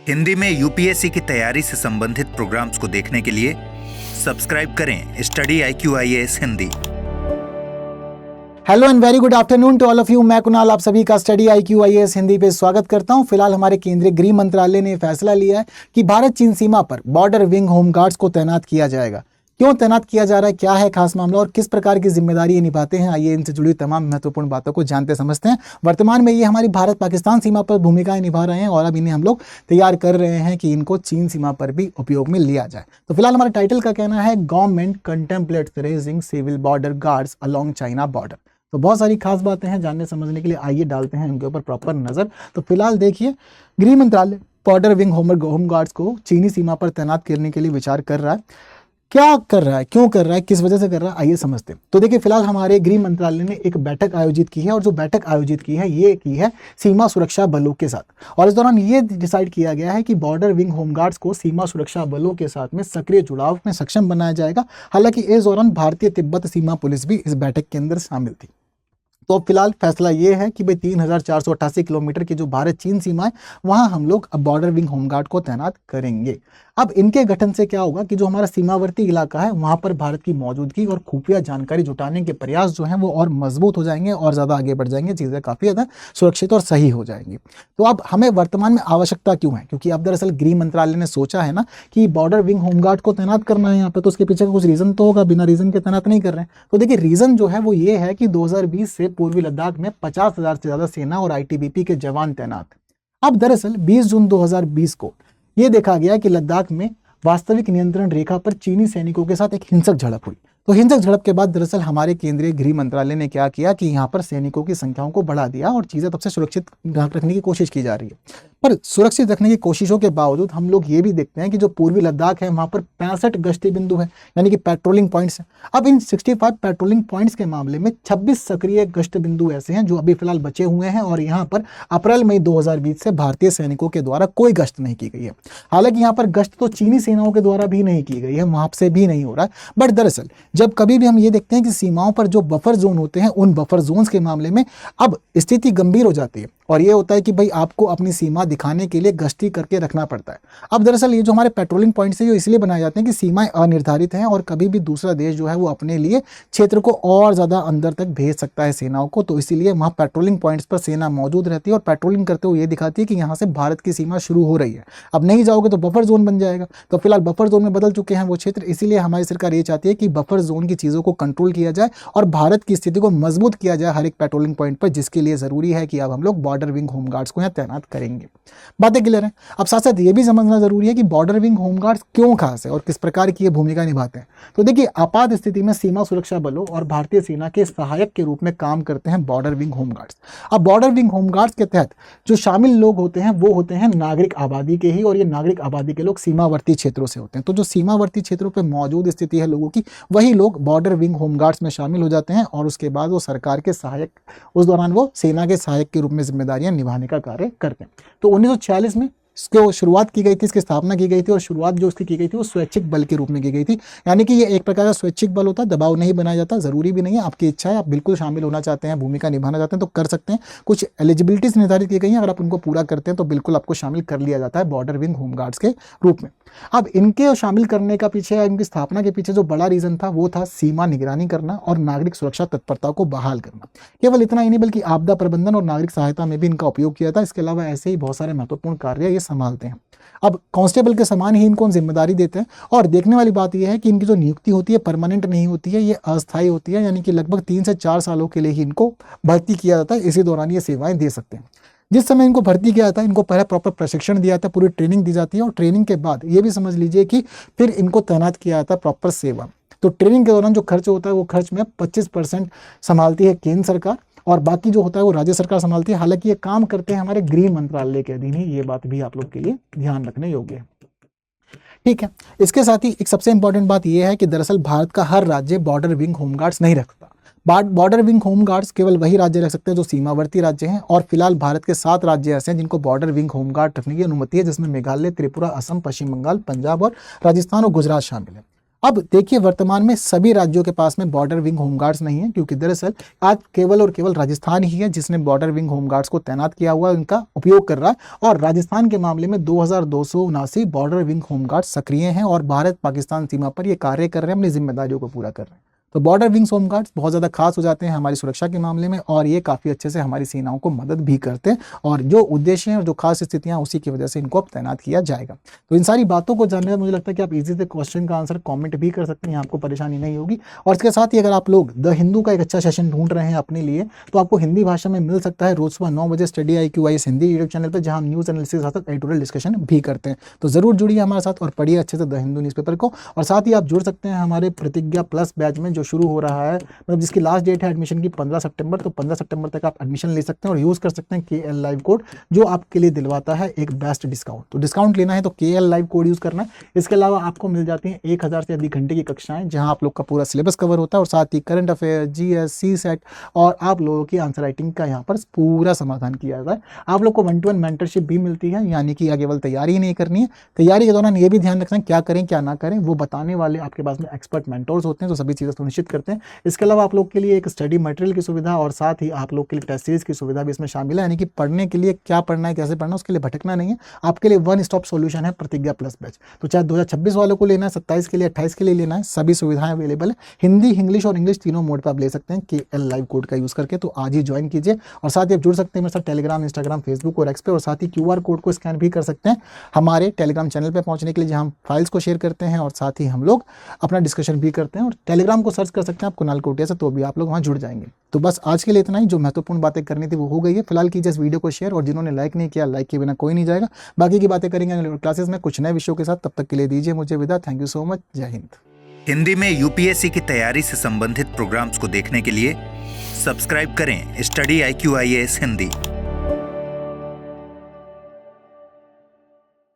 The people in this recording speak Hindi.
हिंदी में यूपीएससी की तैयारी से संबंधित प्रोग्राम्स को देखने के लिए सब्सक्राइब करें study IQIAS Hindi. Hello and very good afternoon to all of you. मैं कुणाल आप सभी का स्टडी IQIAS हिंदी पे स्वागत करता हूं। फिलहाल हमारे केंद्रीय गृह मंत्रालय ने फैसला लिया है कि भारत चीन सीमा पर बॉर्डर विंग होमगार्ड्स को तैनात किया जाएगा। क्यों तैनात किया जा रहा है, क्या है खास मामला और किस प्रकार की जिम्मेदारी ये निभाते हैं, आइए इनसे जुड़ी तमाम महत्वपूर्ण बातों को जानते समझते हैं। वर्तमान में ये हमारी भारत पाकिस्तान सीमा पर भूमिकाएं निभा रहे हैं और अब इन्हें हम लोग तैयार कर रहे हैं कि इनको चीन सीमा पर भी उपयोग में लिया जाए। तो फिलहाल हमारे टाइटल का कहना है government contemplates raising civil border guards along China border. तो बहुत सारी खास बातें हैं जानने समझने के लिए, आइए डालते हैं इनके ऊपर प्रॉपर नजर। तो फिलहाल देखिए, गृह मंत्रालय बॉर्डर विंग होमगार्ड्स को चीनी सीमा पर तैनात करने के लिए विचार कर रहा है। क्या कर रहा है, क्यों कर रहा है, किस वजह से कर रहा है, आइए समझते हैं। तो देखिए, फिलहाल हमारे गृह मंत्रालय ने एक बैठक आयोजित की है और जो बैठक आयोजित की है ये की है सीमा सुरक्षा बलों के साथ। और इस दौरान ये डिसाइड किया गया है कि बॉर्डर विंग होमगार्ड्स को सीमा सुरक्षा बलों के साथ में सक्रिय जुड़ाव में सक्षम बनाया जाएगा। हालांकि इस दौरान भारतीय तिब्बत सीमा पुलिस भी इस बैठक के अंदर शामिल थी। तो फिलहाल फैसला ये है कि भाई 3488 किलोमीटर की जो भारत चीन सीमा है वहां हम लोग अब बॉर्डर विंग होमगार्ड को तैनात करेंगे। अब इनके गठन से क्या होगा कि जो हमारा सीमावर्ती इलाका है वहां पर भारत की मौजूदगी और खुफिया जानकारी जुटाने के प्रयास जो हैं वो और मजबूत हो जाएंगे और ज़्यादा आगे बढ़ जाएंगे, चीज़ें काफ़ी ज़्यादा सुरक्षित और सही हो जाएंगी। तो अब हमें वर्तमान में आवश्यकता क्यों है, क्योंकि अब दरअसल गृह मंत्रालय ने सोचा है ना कि बॉर्डर विंग होमगार्ड को तैनात करना है यहाँ पर, तो उसके पीछे का कुछ रीज़न तो होगा, बिना रीज़न के तैनात नहीं कर रहे हैं। तो देखिए, रीज़न जो है वो ये है कि 2020 से पूर्वी लद्दाख में 50,000 से ज़्यादा सेना और ITBP के जवान तैनात। अब दरअसल 20 जून 2020 को ये देखा गया कि लद्दाख में वास्तविक नियंत्रण रेखा पर चीनी सैनिकों के साथ एक हिंसक झड़प हुई। तो हिंसक झड़प के बाद दरअसल हमारे केंद्रीय गृह मंत्रालय ने क्या किया कि यहाँ पर सैनिकों की संख्याओं को बढ़ा दिया और चीज़ें तब से सुरक्षित रखने की कोशिश की जा रही है। पर सुरक्षित रखने की कोशिशों के बावजूद हम लोग ये भी देखते हैं कि जो पूर्वी लद्दाख है वहाँ पर 65 गश्ती बिंदु है, यानी कि पेट्रोलिंग पॉइंट्स हैं। अब इन 65 पेट्रोलिंग पॉइंट्स के मामले में 26 सक्रिय गश्त बिंदु ऐसे हैं जो अभी फिलहाल बचे हुए हैं और यहाँ पर अप्रैल मई 2020 से भारतीय सैनिकों के द्वारा कोई गश्त नहीं की गई है। हालांकि यहाँ पर गश्त तो चीनी सेनाओं के द्वारा भी नहीं की गई है, वहाँ से भी नहीं हो रहा है। बट दरअसल जब कभी भी हम ये देखते हैं कि सीमाओं पर जो बफर जोन होते हैं उन बफर जोन्स के मामले में अब स्थिति गंभीर हो जाती है और ये होता है कि भाई आपको अपनी सीमा दिखाने के लिए गश्ती करके रखना पड़ता है। अब दरअसल ये जो हमारे पेट्रोलिंग पॉइंट्स है जो इसलिए बनाए जाते हैं कि सीमाएं अनिर्धारित हैं और कभी भी दूसरा देश जो है वो अपने लिए क्षेत्र को और ज़्यादा अंदर तक भेज सकता है सेनाओं को। तो इसीलिए वहाँ पेट्रोलिंग पॉइंट्स पर सेना मौजूद रहती है और पेट्रोलिंग करते हुए ये दिखाती है कि यहाँ से भारत की सीमा शुरू हो रही है। अब नहीं जाओगे तो बफर जोन बन जाएगा। तो फिलहाल बफर जोन में बदल चुके हैं वो क्षेत्र, इसीलिए हमारी सरकार ये चाहती है कि बफर जोन की चीज़ों को कंट्रोल किया जाए और भारत की स्थिति को मजबूत किया जाए हर एक पेट्रोलिंग पॉइंट पर, जिसके लिए ज़रूरी है कि अब हम लोग बॉर्डर विंग होमगार्ड्स को यहाँ तैनात करेंगे। बातें क्लियर हैं। अब साथ साथ ये भी समझना जरूरी है कि बॉर्डर विंग होमगार्ड्स क्यों खास है और किस प्रकार की ये भूमिका निभाते हैं। तो देखिए, आपात स्थिति में सीमा सुरक्षा बलों और भारतीय सेना के सहायक के रूप में काम करते हैं बॉर्डर विंग होमगार्ड्स। अब बॉर्डर विंग होमगार्ड्स के तहत जो शामिल लोग होते हैं वो होते हैं नागरिक आबादी के ही, और ये नागरिक आबादी के लोग सीमावर्ती क्षेत्रों से होते हैं। तो जो सीमावर्ती क्षेत्रों पर मौजूद स्थिति है लोगों की, वही लोग बॉर्डर विंग होमगार्ड्स में शामिल हो जाते हैं और उसके बाद वो सरकार के सहायक, उस दौरान वो सेना के सहायक के रूप में जिम्मेदारियां निभाने का कार्य करते हैं। तो 1946 में इसको शुरुआत की गई थी, इसकी स्थापना की गई थी और शुरुआत जो इसकी की गई थी वो स्वैच्छिक बल के रूप में की गई थी। यानी कि ये एक प्रकार का स्वैच्छिक बल होता है, दबाव नहीं बनाया जाता, जरूरी भी नहीं है, आपकी इच्छा है, आप बिल्कुल शामिल होना चाहते हैं, भूमिका निभाना चाहते हैं तो कर सकते हैं। कुछ एलिजिबिलिटीज निर्धारित की गई हैं, अगर आप उनको पूरा करते हैं तो बिल्कुल आपको शामिल कर लिया जाता है बॉर्डर विंग होमगार्ड्स के रूप में। अब इनके शामिल करने का पीछे, इनकी स्थापना के पीछे जो बड़ा रीजन था वो था सीमा निगरानी करना और नागरिक सुरक्षा तत्परता को बहाल करना। केवल इतना ही नहीं बल्कि आपदा प्रबंधन और नागरिक सहायता में भी इनका उपयोग किया था। इसके अलावा ऐसे ही बहुत सारे महत्वपूर्ण कार्य ये संभालते हैं। अब कांस्टेबल के समान ही इनको जिम्मेदारी देते हैं और देखने वाली बात यह है कि इनकी जो नियुक्ति होती है परमानेंट नहीं होती है, ये अस्थायी होती है, यानी कि लगभग 3 से 4 सालों के लिए ही इनको भर्ती किया जाता है। इसी दौरान ये सेवाएं दे सकते हैं। जिस समय इनको भर्ती किया जाता है इनको पहले प्रॉपर प्रशिक्षण दिया जाता है, पूरी ट्रेनिंग दी जाती है और ट्रेनिंग के बाद ये भी समझ लीजिए कि फिर इनको तैनात किया जाता है प्रॉपर सेवा। तो ट्रेनिंग के दौरान जो खर्च होता है वो खर्च में 25% संभालती है केंद्र सरकार और बाकी जो होता है वो राज्य सरकार संभालती है। हालांकि ये काम करते हैं हमारे गृह मंत्रालय के अधीन ही, ये बात भी आप लोग के लिए ध्यान रखने योग्य है। ठीक है, इसके साथ ही एक सबसे इंपॉर्टेंट बात यह है कि दरअसल भारत का हर राज्य बॉर्डर विंग होमगार्ड्स नहीं रखता। बॉर्डर विंग होमगार्ड्स केवल वही राज्य रख सकते हैं जो सीमावर्ती राज्य हैं और फिलहाल भारत के 7 राज्य ऐसे हैं जिनको बॉर्डर विंग होमगार्ड रखने की अनुमति है, जिसमें मेघालय, त्रिपुरा, असम, पश्चिम बंगाल, पंजाब और राजस्थान और गुजरात शामिल है। अब देखिए वर्तमान में सभी राज्यों के पास में बॉर्डर विंग होमगार्ड्स नहीं है, क्योंकि दरअसल आज केवल और केवल राजस्थान ही है जिसने बॉर्डर विंग होमगार्ड्स को तैनात किया हुआ है, उनका उपयोग कर रहा है। और राजस्थान के मामले में 2279 बॉर्डर विंग होमगार्ड्स सक्रिय हैं और भारत पाकिस्तान सीमा पर ये कार्य कर रहे हैं, अपनी जिम्मेदारियों को पूरा कर रहे हैं। तो बॉर्डर विंग्स होमगार्ड्स बहुत ज़्यादा खास हो जाते हैं हमारी सुरक्षा के मामले में, और ये काफ़ी अच्छे से हमारी सेनाओं को मदद भी करते हैं, और जो उद्देश्य हैं और जो खास स्थितियां उसी की वजह से इनको अब तैनात किया जाएगा। तो इन सारी बातों को जानने में मुझे लगता है कि आप इजी से क्वेश्चन का आंसर कमेंट भी कर सकते हैं, आपको परेशानी नहीं होगी। और इसके साथ ही अगर आप लोग द हिंदू का एक अच्छा सेशन ढूंढ रहे हैं अपने लिए, तो आपको हिंदी भाषा में मिल सकता है रोज सुबह 9 बजे study IQ IAS Hindi YouTube channel पर, जहां हम न्यूज़ एनालिसिस के साथ एडिटोरियल डिस्कशन भी करते हैं। तो जरूर जुड़िए हमारे साथ और पढ़िए अच्छे से द हिंदू न्यूज़पेपर को। और साथ ही आप जुड़ सकते हैं हमारे प्रतिज्ञा प्लस बैच में, जो शुरू हो रहा है, मतलब जिसकी लास्ट डेट है एडमिशन की 15 सितंबर। तो 15 सितंबर तक आप एडमिशन ले सकते हैं और यूज़ कर सकते हैं KL लाइव कोड, जो आपके लिए दिलवाता है एक बेस्ट डिस्काउंट। तो डिस्काउंट लेना है तो KL लाइव कोड यूज़ करना है। इसके अलावा आपको मिल जाती हैं 1000 से अधिक घंटे की कक्षाएं, जहां आप लोग का पूरा सिलेबस कवर होता है, और साथ ही करंट अफेयर, GS, CSET और आप लोगों की आंसर राइटिंग का यहाँ पर पूरा समाधान किया जाता है। आप लोग को 1-to-1 मेंटरशिप भी मिलती है, यानी कि केवल तैयारी ही नहीं करनी है, तैयारी के दौरान ये भी ध्यान रखना है क्या करें क्या ना करें, वो बताने वाले आपके पास में एक्सपर्ट मेंटर्स होते हैं, तो सभी चीज़ें सुनिश्चित करते हैं। इसके अलावा आप लोग के लिए एक स्टडी मटेरियल की सुविधा और साथ ही आप लोग के लिए टेस्ट सीरीज की सुविधा भी इसमें शामिल है, यानी कि पढ़ने के लिए क्या पढ़ना है, कैसे पढ़ना है, उसके लिए भटकना नहीं है। आपके लिए वन स्टॉप सॉल्यूशन है प्रतिज्ञा प्लस बैच। तो चाहे 2026 वालों को लेना है, 27 के लिए, 28 के लिए लेना है, सभी सुविधाएं अवेलेबल है। हिंदी, इंग्लिश और इंग्लिश तीनों मोड पर आप ले सकते हैं KL लाइव कोड का यूज़ करके। तो आज ही ज्वाइन कीजिए, और साथ ही आप जुड़ सकते हैं मेरे साथ टेलीग्राम, इंस्टाग्राम, फेसबुक और एक्स पे, और साथ ही QR कोड को स्कैन भी कर सकते हैं हमारे टेलीग्राम चैनल पर पहुंचने के लिए, जहां हम फाइल्स को शेयर करते हैं और साथ ही हम लोग अपना डिस्कशन भी करते हैं। और टेलीग्राम को सर्च कर सकते हैं आप कुणाल कोटिया से, तो भी आप लोग वहाँ जुड़ जाएंगे। तो बस आज के लिए इतना ही, जो महत्वपूर्ण बातें करनी थी वो हो गई है। फिलहाल कीजिए इस वीडियो को शेयर, और जिन्होंने लाइक नहीं किया, लाइक के बिना कोई नहीं जाएगा। बाकी की बातें करेंगे क्लासेस में कुछ नए विषयों के साथ। तब तक के लिए दीजिए मुझे विदा। Thank you so much. जय हिंद। हिंदी में UPSC की तैयारी से संबंधित प्रोग्राम्स को देखने के लिए सब्सक्राइब करें स्टडी IQ IAS हिंदी।